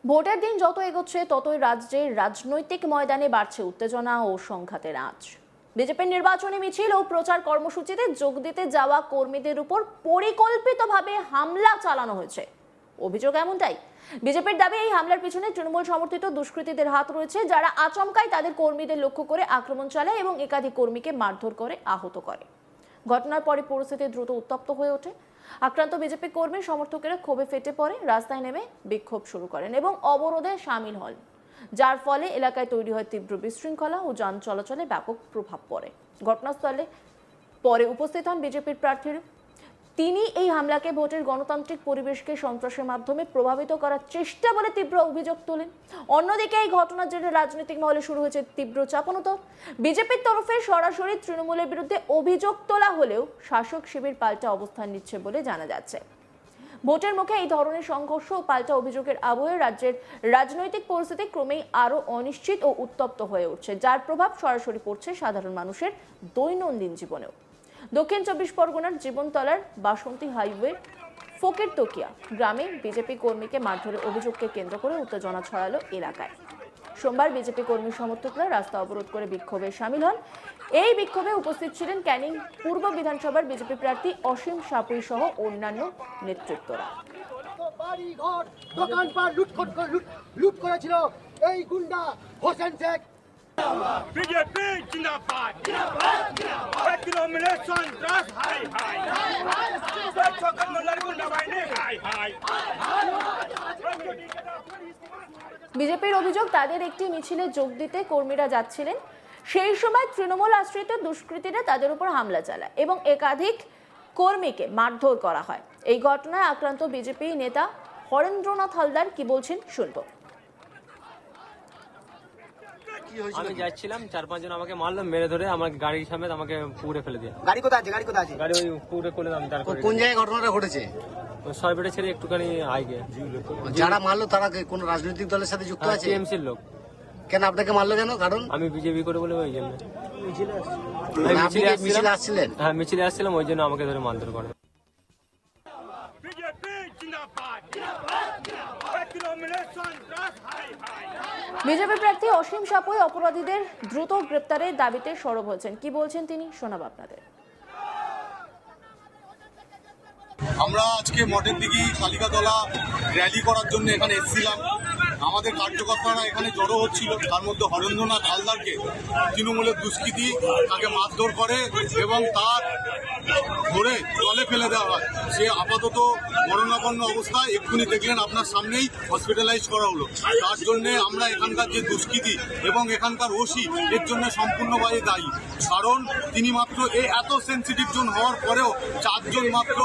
ভোটের দিন যত এগোচ্ছে ততই রাজ্যের রাজনৈতিক ময়দানে বাড়ছে উত্তেজনা ও সংঘাতের আঁচ। বিজেপির নির্বাচনী মিছিল ও প্রচার কর্মসূচিতে যোগ দিতে যাওয়া কর্মীদের উপর পরিকল্পিতভাবে হামলা চালানো হয়েছে। অভিযোগ এমনটাই। বিজেপির দাবি, এই হামলার পিছনে তৃণমূল সমর্থিত দুষ্কৃতীদের হাত রয়েছে, যারা আচমকাই তাদের কর্মীদের লক্ষ্য করে আক্রমণ চালায় এবং একাধিক কর্মীকে মারধর করে আহত করে। ঘটনার পরে পরিস্থিতি দ্রুত উত্তপ্ত হয়ে ওঠে। আক্রান্ত বিজেপি কর্মী সমর্থকেরা ক্ষোভে ফেটে পড়ে রাস্তায় নেমে বিক্ষোভ শুরু করেন এবং অবরোধে সামিল হন, যার ফলে এলাকায় তৈরি হয় তীব্র বিশৃঙ্খলা ও যান চলাচলে ব্যাপক প্রভাব পড়ে। ঘটনাস্থলে পরে উপস্থিত হন বিজেপির প্রার্থীরা। তিনি এই হামলাকে ভোটের গণতান্ত্রিক পরিবেশকে সন্ত্রাসের মাধ্যমে প্রভাবিত করার চেষ্টা বলে তীব্র অভিযোগ তোলেন। অন্যদিকে এই ঘটনার জেরে রাজনৈতিক মহলে শুরু হয়েছে তীব্র চাপানোতর। বিজেপির তরফে সরাসরি তৃণমূলের বিরুদ্ধে অভিযোগ তোলা হলেও শাসক শিবির পাল্টা অবস্থান নিচ্ছে বলে জানা যাচ্ছে। ভোটের মুখে এই ধরনের সংঘর্ষ ও পাল্টা অভিযোগের আবহে রাজ্যের রাজনৈতিক পরিস্থিতি ক্রমেই আরো অনিশ্চিত ও উত্তপ্ত হয়ে উঠছে, যার প্রভাব সরাসরি পড়ছে সাধারণ মানুষের দৈনন্দিন জীবনেও। দক্ষিণ 24 পরগনার জীবনতলার বাসন্তী হাইওয়ে ফকিরতকিয়া গ্রামে বিজেপি কর্মীকে মারধরের অভিযোগকে কেন্দ্র করে উত্তেজনা ছড়ালো এলাকায়। সোমবার বিজেপি কর্মী সমর্থকরা রাস্তা অবরোধ করে বিক্ষোভে সামিল হন। এই বিক্ষোভে উপস্থিত ছিলেন ক্যানিং পূর্ব বিধানসভার বিজেপি প্রার্থী অসীম সাপুই সহ অন্যান্য নেতৃত্বরা। লুট করেছিল এই গুন্ডা হোসেন শেখ। বিজেপি জিন্দাবাদ, জিন্দাবাদ, জিন্দাবাদ। এক্সট্রামিনেশন রাস হাই হাই, সকল মোল্লার গুন্ডা বাহিনী হাই হাই। বিজেপির অভিযোগ, তাদের একটি মিছিলে যোগ দিতে কর্মীরা যাচ্ছিলেন, সেই সময় তৃণমূল আশ্রিত দুষ্কৃতীরা তাদের উপর হামলা চালায় এবং একাধিক কর্মীকে মারধর করা হয়। এই ঘটনায় আক্রান্ত বিজেপি নেতা হরেন্দ্রনাথ হালদার কি বলছেন শুনবো। আমি যাচ্ছিলাম, 4-5 জন আমাকে মারলো, মেরে ধরে আমার গাড়ির সামনে আমাকে পুকুরে ফেলে দিয়ে। গাড়ি কোথায় আছে? গাড়ি কোথায় আছে? গাড়ি ওই পুকুরে করে আমি দাঁড় করে কোন জায়গায় ঘটনাটা ঘটেছে? সরবেটে ছেড়ে একটুখানি আগে। যারা মারলো তারা কোন রাজনৈতিক দলের সাথে যুক্ত আছে? টিএমসির লোক। কেন আপনাকে মারলো কেন? কারণ আমি বিজেপি করে বলে ওই জন্য। আপনি কি মিছিলে আসছিলেন? হ্যাঁ, মিছিলে আসছিলাম, ওই জন্য আমাকে ধরে মারধর করে। বিজেপি জিন্দাবাদ, জিন্দাবাদ, জিন্দাবাদ। এক্সট্রামিনেশন রাস হাই হাই। বিজেপি প্রার্থী অসীম সাপুই অপরাধীদের দ্রুত গ্রেপ্তারের দাবিতে সরব হয়েছেন। কি বলছেন তিনি, শোনাব আপনাদের। আমরা আজকে মঠের দিকে কালিকাতলা র্যালি করার জন্য এখানে এসেছিলাম। আমাদের কার্যকর্তারা এখানে জড়ো হচ্ছিল, তার মধ্যে হরেন্দ্রনাথ হালদারকে তৃণমূলের দুষ্কৃতী তাকে মারধর করে এবং তার ধরে জলে ফেলে দেওয়া হয়। সে আপাতত মরণাপন্ন অবস্থায়, এক্ষুনি দেখলেন আপনার সামনেই হসপিটালাইজ করা হলো। তার জন্যে আমরা এখানকার যে দুষ্কৃতী এবং এখানকার ওসি এর জন্য সম্পূর্ণভাবে দায়ী। কারণ তিনি মাত্র এই এত সেন্সিটিভ জোন হওয়ার পরেও 4 জন মাত্র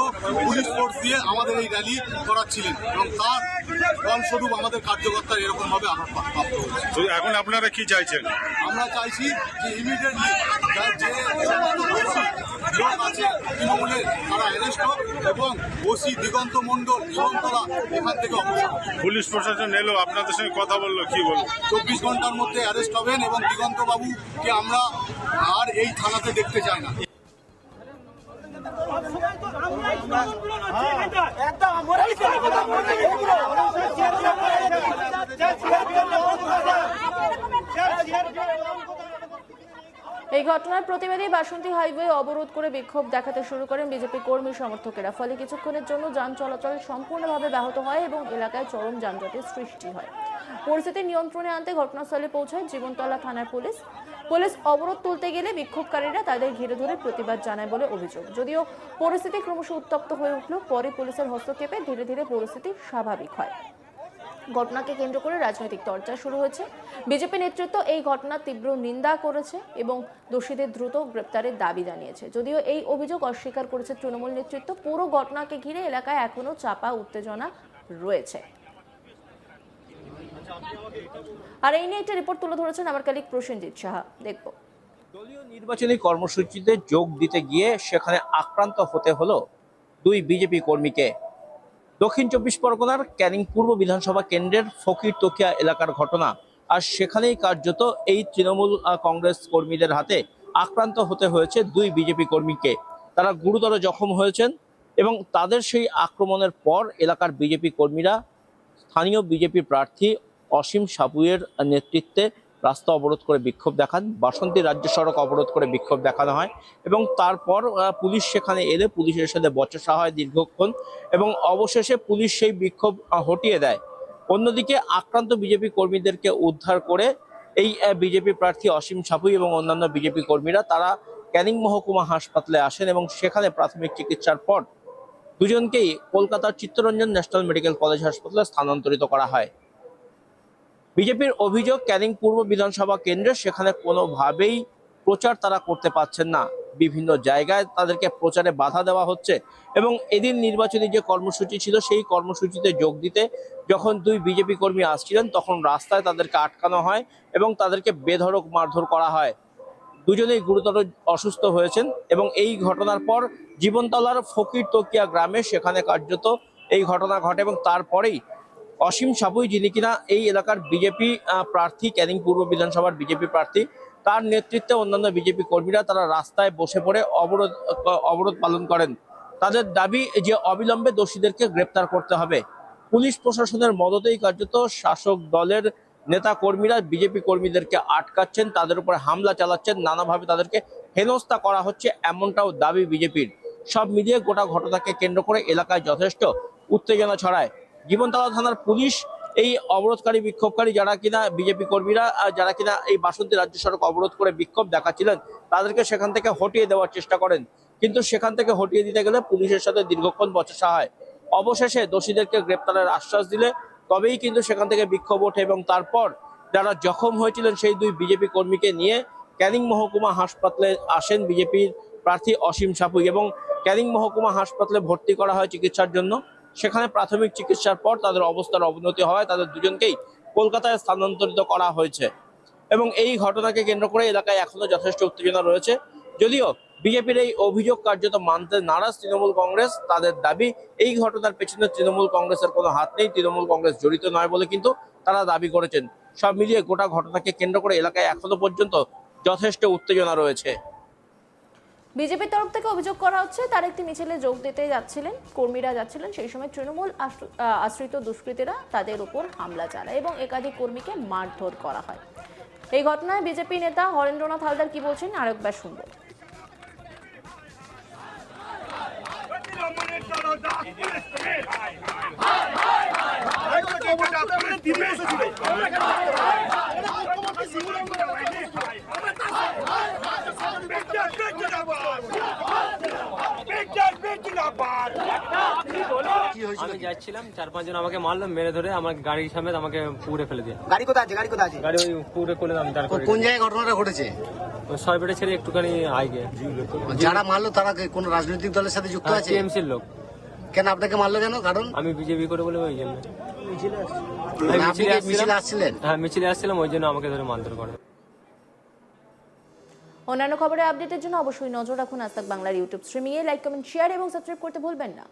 পুলিশ ফোর্স দিয়ে আমাদের এই র্যালি করাচ্ছিলেন এবং তার ফলস্বরূপ আমাদের কার্যকর্তার এরকমভাবে আঘাত প্রাপ্ত হচ্ছে। এখন আপনারা কি চাইছেন? আমরা চাইছি যে ইমিডিয়েটলি যে লোক আছে তৃণমূলের তারা অ্যারেস্ট হোক এবং ওসি দিগন্ত মণ্ডল জীবনতলা এখান থেকে অবসর। পুলিশ প্রশাসন এলো, আপনাদের সঙ্গে কথা বললো, কি বললো? 24 ঘন্টার মধ্যে অ্যারেস্ট হবেন এবং দিগন্ত বাবুকে আমরা আর এই থানাতে দেখতে চাই না। এই ঘটনার প্রতিবাদে বাসন্তী হাইওয়ে অবরোধ করে বিক্ষোভ দেখাতে শুরু করেন বিজেপি কর্মী সমর্থকেরা। ফলে কিছুক্ষণের জন্য যান চলাচল সম্পূর্ণভাবে ব্যাহত হয় এবং এলাকায় চরম যানজটের সৃষ্টি হয়। পরিস্থিতি নিয়ন্ত্রণে আনতে ঘটনাস্থলে পৌঁছায় জীবনতলা থানার পুলিশ। অবরোধ তুলতে গেলে বিক্ষোভকারীরা তাদের ঘিরে ধরে প্রতিবাদ জানায় বলে অভিযোগ। যদিও পরিস্থিতি ক্রমশ উত্তপ্ত হয়ে উঠল, পরে পুলিশের হস্তক্ষেপে ধীরে ধীরে পরিস্থিতি স্বাভাবিক হয়। ঘটনাকে কেন্দ্র করে রাজনৈতিক চর্চা শুরু হয়েছে। বিজেপি নেতৃত্ব এই ঘটনার তীব্র নিন্দা করেছে এবং দোষীদের দ্রুত গ্রেপ্তারের দাবি জানিয়েছে। যদিও এই অভিযোগ অস্বীকার করেছে তৃণমূল নেতৃত্ব। পুরো ঘটনাকে ঘিরে এলাকায় এখনো চাপা উত্তেজনা রয়েছে। আর এই নিয়ে একটা রিপোর্ট তুলে ধরেছেন আমার কলিগ প্রসেনজিৎ সাহা, দেখব। দলীয় নির্বাচনী কর্মসূচিতে যোগ দিতে গিয়ে সেখানে আক্রান্ত হতে হলো 2 বিজেপি কর্মীকে। দক্ষিণ 24 পরগনার ক্যানিং পূর্ব বিধানসভা কেন্দ্রের ফকিরতকিয়া এলাকার ঘটনা। আর সেখানেই কার্যত এই তৃণমূল কংগ্রেস কর্মীদের হাতে আক্রান্ত হতে হয়েছে 2 বিজেপি কর্মীকে। তারা গুরুতর জখম হয়েছেন এবং তাদের সেই আক্রমণের পর এলাকার বিজেপি কর্মীরা স্থানীয় বিজেপি প্রার্থী অসীম সাপুয়ের নেতৃত্বে রাস্তা অবরোধ করে বিক্ষোভ দেখান। বাসন্তী রাজ্য সড়ক অবরোধ করে বিক্ষোভ দেখানো হয় এবং তারপর পুলিশ সেখানে এলে পুলিশের সাথে বচসা হয় দীর্ঘক্ষণ এবং অবশেষে পুলিশ সেই বিক্ষোভ হটিয়ে দেয়। অন্যদিকে আক্রান্ত বিজেপি কর্মীদেরকে উদ্ধার করে এই বিজেপি প্রার্থী অসীম সাপুই এবং অন্যান্য বিজেপি কর্মীরা তারা ক্যানিং মহকুমা হাসপাতালে আসেন এবং সেখানে প্রাথমিক চিকিৎসার পর দুজনকেই কলকাতার চিত্তরঞ্জন ন্যাশনাল মেডিকেল কলেজ হাসপাতালে স্থানান্তরিত করা হয়। বিজেপির অভিযোগ, ক্যানিং পূর্ব বিধানসভা কেন্দ্রে সেখানে কোনোভাবেই প্রচার তারা করতে পারছেন না। বিভিন্ন জায়গায় তাদেরকে প্রচারে বাধা দেওয়া হচ্ছে এবং এদিন নির্বাচনী যে কর্মসূচি ছিল সেই কর্মসূচিতে যোগ দিতে যখন দুই বিজেপি কর্মী আসছিলেন তখন রাস্তায় তাদেরকে আটকানো হয় এবং তাদেরকে বেধড়ক মারধর করা হয়। দুজনেই গুরুতর অসুস্থ হয়েছেন এবং এই ঘটনার পর জীবনতলার ফকির তকিয়া গ্রামে সেখানে কার্যত এই ঘটনা ঘটে এবং তারপরেই অসীম সাপুই, যিনি কিনা এই এলাকার বিজেপি প্রার্থী, ক্যানিং পূর্ব বিধানসভার বিজেপি প্রার্থী, তার নেতৃত্বে অন্যান্য বিজেপি কর্মীরা তারা রাস্তায় বসে পড়ে অবরোধ পালন করেন। তাদের দাবি যে অবিলম্বে দোষীদেরকে গ্রেপ্তার করতে হবে। পুলিশ প্রশাসনের মদতেই কার্যত শাসক দলের নেতা কর্মীরা বিজেপি কর্মীদেরকে আটকাচ্ছেন, তাদের উপর হামলা চালাচ্ছেন, নানাভাবে তাদেরকে হেনস্থা করা হচ্ছে, এমনটাও দাবি বিজেপির। সব মিলিয়ে গোটা ঘটনাকে কেন্দ্র করে এলাকায় যথেষ্ট উত্তেজনা ছড়ায়। জীবনতলা থানার পুলিশ এই অবরোধকারী বিক্ষোভকারী যারা কিনা বিজেপি কর্মীরা যারা কিনা এই বাসন্তী রাজ্য সড়ক অবরোধ করে বিক্ষোভ দেখাচ্ছিলেন তাদেরকে সেখান থেকে হটিয়ে দেওয়ার চেষ্টা করেন, কিন্তু সেখান থেকে হটিয়ে দিতে গেলে পুলিশের সাথে দীর্ঘক্ষণ বচসা হয়। অবশেষে দোষীদেরকে গ্রেপ্তারের আশ্বাস দিলে তবেই কিন্তু সেখান থেকে বিক্ষোভ ওঠে এবং তারপর যারা জখম হয়েছিলেন সেই দুই বিজেপি কর্মীকে নিয়ে ক্যানিং মহকুমা হাসপাতালে আসেন বিজেপির প্রার্থী অসীম সাপুই এবং ক্যানিং মহকুমা হাসপাতালে ভর্তি করা হয় চিকিৎসার জন্য। সেখানে প্রাথমিক চিকিৎসার পর তাদের অবস্থার অবনতি হয়, তাদের দুজনকেই কলকাতায় স্থানান্তরিত করা হয়েছে এবং এই ঘটনাকে কেন্দ্র করে এলাকায় এখনো যথেষ্ট উত্তেজনা রয়েছে। যদিও বিজেপির এই অভিযোগ কার্যত মানতে নারাজ তৃণমূল কংগ্রেস। তাদের দাবি এই ঘটনার পেছনে তৃণমূল কংগ্রেসের কোনো হাত নেই, তৃণমূল কংগ্রেস জড়িত নয় বলে কিন্তু তারা দাবি করেছেন। সব মিলিয়ে গোটা ঘটনাকে কেন্দ্র করে এলাকায় এখনো পর্যন্ত যথেষ্ট উত্তেজনা রয়েছে। বিজেপির তরফ থেকে অভিযোগ করা হচ্ছে তার একটি মিছিলে যোগ দিতে যাচ্ছিলেন, কর্মীরা যাচ্ছিলেন, সেই সময় তৃণমূল আশ্রিত দুষ্কৃতীরা তাদের উপর হামলা চালায় এবং একাধিক কর্মীকে মারধর করা হয়। এই ঘটনায় বিজেপি নেতা হরেন্দ্রনাথ হালদার কি বলছেন আরেকবার শুনবো। আমি যাচ্ছিলাম, 4-5 জন আমাকে মারলো, মেরে ধরে আমার গাড়ির সামনে আমাকে পুড়ে ফেলে দিয়ে। গাড়ি কোথায় আছে? গাড়ি কোথায় আছে? গাড়ি ওই পুড়ে করে দাম দাঁড় করে কোন জায়গায় ঘটনাটা ঘটেছে? সয়পেটে ছেড়ে একটুখানি আগে। যারা মারলো তারা কোন রাজনৈতিক দলের সাথে যুক্ত আছে? টিএমসির লোক। কেন আপনাকে মারলো কেন? কারণ আমি বিজেপি করে বলে ওই জন্য। আপনি কি মিছিলে আসছিলেন? হ্যাঁ, মিছিলে আসছিলাম, ওই জন্য আমাকে ধরে মারধর করে। অন্যান্য খবরের আপডেটের জন্য অবশ্যই নজর রাখুন আজ তাক বাংলার ইউটিউব স্ট্রিমিংয়ে। লাইক, কমেন্ট, শেয়ার এবং সাবস্ক্রাইব করতে ভুলবেন না।